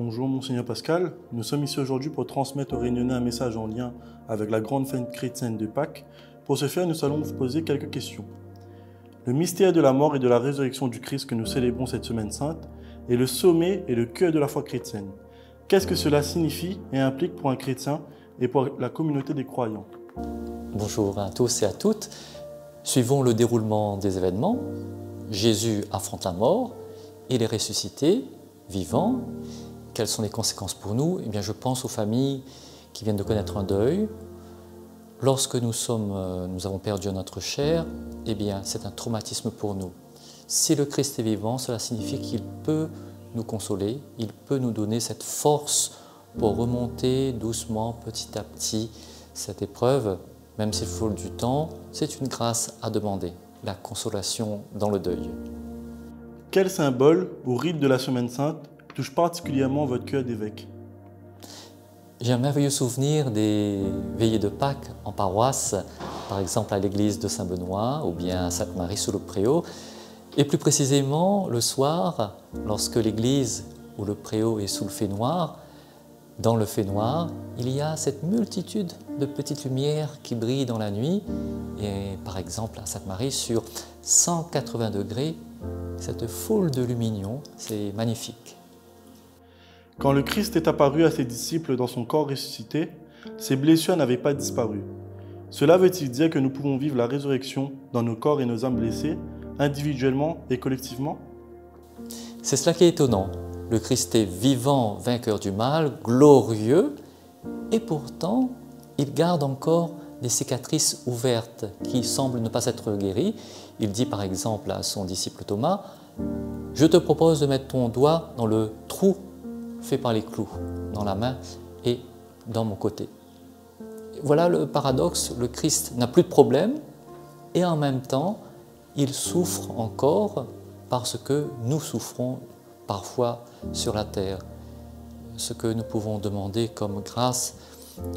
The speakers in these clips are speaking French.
Bonjour Monseigneur Pascal, nous sommes ici aujourd'hui pour transmettre aux Réunionnais un message en lien avec la grande fête chrétienne de Pâques. Pour ce faire, nous allons vous poser quelques questions. Le mystère de la mort et de la résurrection du Christ que nous célébrons cette semaine sainte est le sommet et le cœur de la foi chrétienne. Qu'est-ce que cela signifie et implique pour un chrétien et pour la communauté des croyants? Bonjour à tous et à toutes. Suivons le déroulement des événements. Jésus affronte la mort, il est ressuscité, vivant. Quelles sont les conséquences pour nous? Eh bien, je pense aux familles qui viennent de connaître un deuil. Lorsque nous avons perdu notre chair, eh bien, c'est un traumatisme pour nous. Si le Christ est vivant, cela signifie qu'il peut nous consoler, il peut nous donner cette force pour remonter doucement, petit à petit, cette épreuve. Même s'il faut du temps, c'est une grâce à demander, la consolation dans le deuil. Quel symbole ou rite de la Semaine Sainte touche particulièrement votre cœur d'évêque? J'ai un merveilleux souvenir des veillées de Pâques en paroisse, par exemple à l'église de Saint-Benoît ou bien à Sainte-Marie-sous-le-Préau. Et plus précisément, le soir, lorsque l'église ou le préau est sous le fait-noir, dans le fait-noir, il y a cette multitude de petites lumières qui brillent dans la nuit. Et par exemple, à Sainte-Marie, sur 180 degrés, cette foule de lumignons, c'est magnifique. Quand le Christ est apparu à ses disciples dans son corps ressuscité, ses blessures n'avaient pas disparu. Cela veut-il dire que nous pouvons vivre la résurrection dans nos corps et nos âmes blessées, individuellement et collectivement? C'est cela qui est étonnant. Le Christ est vivant, vainqueur du mal, glorieux, et pourtant, il garde encore des cicatrices ouvertes qui semblent ne pas être guéries. Il dit par exemple à son disciple Thomas, « Je te propose de mettre ton doigt dans le trou fait par les clous, dans la main et dans mon côté. » Voilà le paradoxe, le Christ n'a plus de problème et en même temps, il souffre encore parce que nous souffrons parfois sur la terre. Ce que nous pouvons demander comme grâce,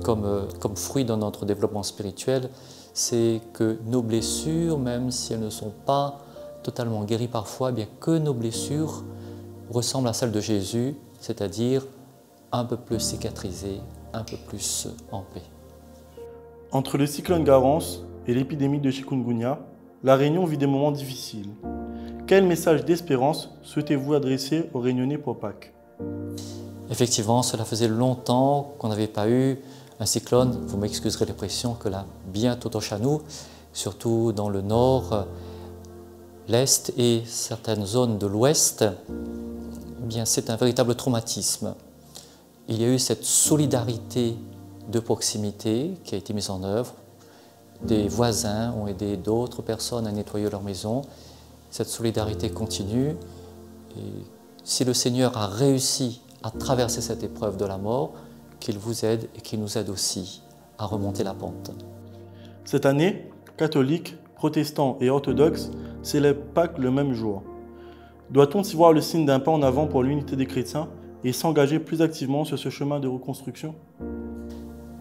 comme fruit de notre développement spirituel, c'est que nos blessures, même si elles ne sont pas totalement guéries parfois, eh bien que nos blessures ressemblent à celles de Jésus, c'est-à-dire un peu plus cicatrisées, un peu plus en paix. Entre le cyclone Garance et l'épidémie de chikungunya, la Réunion vit des moments difficiles. Quel message d'espérance souhaitez-vous adresser aux Réunionnais pour Pâques? Effectivement, cela faisait longtemps qu'on n'avait pas eu un cyclone, vous m'excuserez l'expression, que là, bientôt touche à nous, surtout dans le nord, l'est et certaines zones de l'ouest. Eh bien, c'est un véritable traumatisme. Il y a eu cette solidarité de proximité qui a été mise en œuvre. Des voisins ont aidé d'autres personnes à nettoyer leur maison. Cette solidarité continue. Et si le Seigneur a réussi à traverser cette épreuve de la mort, qu'il vous aide et qu'il nous aide aussi à remonter la pente. Cette année, catholiques, protestants et orthodoxes célèbrent Pâques le même jour. Doit-on y voir le signe d'un pas en avant pour l'unité des chrétiens et s'engager plus activement sur ce chemin de reconstruction?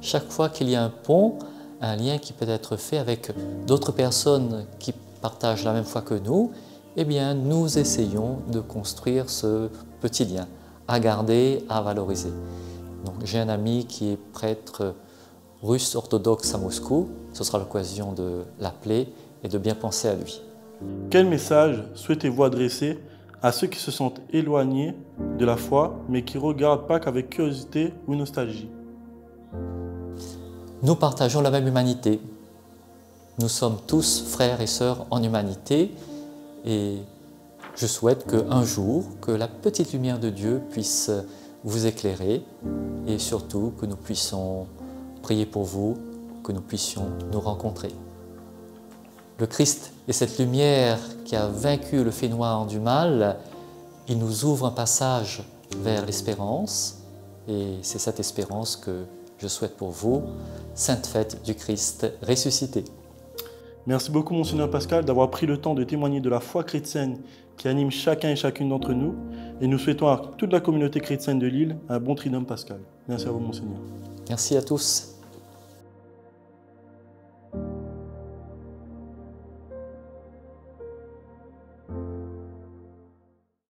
Chaque fois qu'il y a un pont, un lien qui peut être fait avec d'autres personnes qui partagent la même foi que nous, eh bien, nous essayons de construire ce petit lien, à garder, à valoriser. Donc, j'ai un ami qui est prêtre russe orthodoxe à Moscou. Ce sera l'occasion de l'appeler et de bien penser à lui. Quel message souhaitez-vous adresser à ceux qui se sentent éloignés de la foi, mais qui regardent Pâques avec curiosité ou nostalgie? Nous partageons la même humanité. Nous sommes tous frères et sœurs en humanité et je souhaite qu'un jour, que la petite lumière de Dieu puisse vous éclairer et surtout que nous puissions prier pour vous, que nous puissions nous rencontrer. Le Christ est cette lumière qui a vaincu le fait noir du mal. Il nous ouvre un passage vers l'espérance et c'est cette espérance que je souhaite pour vous. Sainte fête du Christ ressuscité. Merci beaucoup, Monseigneur Pascal, d'avoir pris le temps de témoigner de la foi chrétienne qui anime chacun et chacune d'entre nous. Et nous souhaitons à toute la communauté chrétienne de Lille un bon Triduum pascal. Merci à vous, Monseigneur. Merci à tous.